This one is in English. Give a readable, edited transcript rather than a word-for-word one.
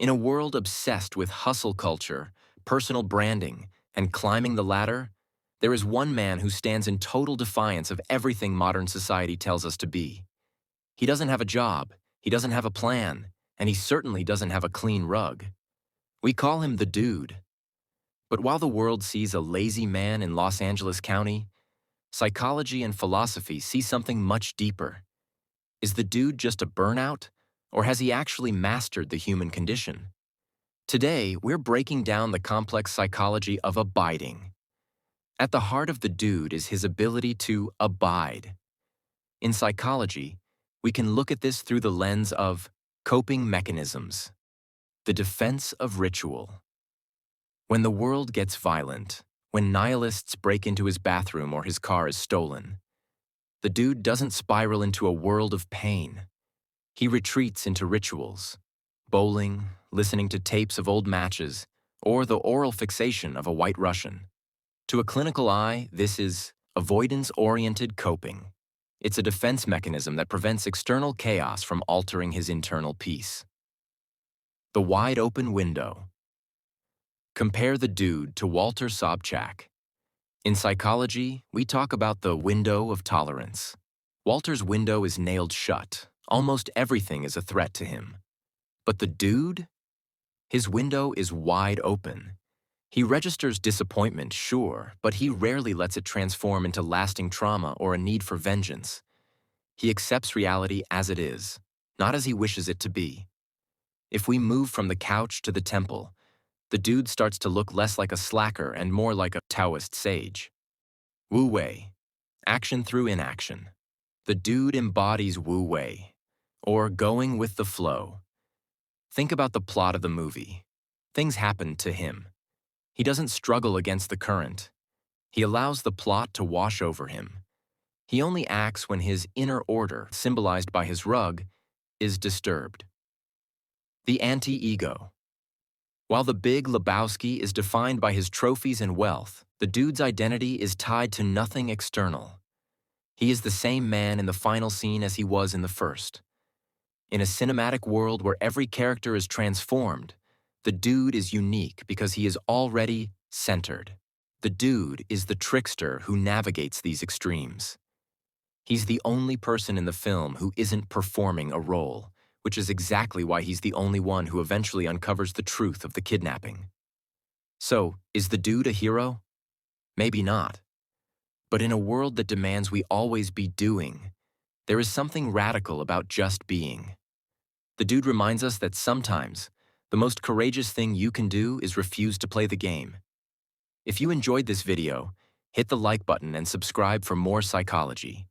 In a world obsessed with hustle culture, personal branding, and climbing the ladder, there is one man who stands in total defiance of everything modern society tells us to be. He doesn't have a job, he doesn't have a plan, and he certainly doesn't have a clean rug. We call him the Dude. But while the world sees a lazy man in Los Angeles County, psychology and philosophy see something much deeper. Is the Dude just a burnout, or has he actually mastered the human condition? Today, we're breaking down the complex psychology of abiding. At the heart of the Dude is his ability to abide. In psychology, we can look at this through the lens of coping mechanisms, the defense of ritual. When the world gets violent, when nihilists break into his bathroom or his car is stolen, the Dude doesn't spiral into a world of pain. He retreats into rituals, bowling, listening to tapes of old matches, or the oral fixation of a White Russian. To a clinical eye, this is avoidance-oriented coping. It's a defense mechanism that prevents external chaos from altering his internal peace. The wide-open window. Compare the Dude to Walter Sobchak. In psychology, we talk about the window of tolerance. Walter's window is nailed shut. Almost everything is a threat to him. But the Dude? His window is wide open. He registers disappointment, sure, but he rarely lets it transform into lasting trauma or a need for vengeance. He accepts reality as it is, not as he wishes it to be. If we move from the couch to the temple, the Dude starts to look less like a slacker and more like a Taoist sage. Wu Wei, action through inaction. The Dude embodies Wu Wei, or going with the flow. Think about the plot of the movie. Things happen to him. He doesn't struggle against the current. He allows the plot to wash over him. He only acts when his inner order, symbolized by his rug, is disturbed. The anti-ego. While the Big Lebowski is defined by his trophies and wealth, the Dude's identity is tied to nothing external. He is the same man in the final scene as he was in the first. In a cinematic world where every character is transformed, the Dude is unique because he is already centered. The Dude is the trickster who navigates these extremes. He's the only person in the film who isn't performing a role, which is exactly why he's the only one who eventually uncovers the truth of the kidnapping. So, is the Dude a hero? Maybe not. But in a world that demands we always be doing, there is something radical about just being. The Dude reminds us that sometimes, the most courageous thing you can do is refuse to play the game. If you enjoyed this video, hit the like button and subscribe for more psychology.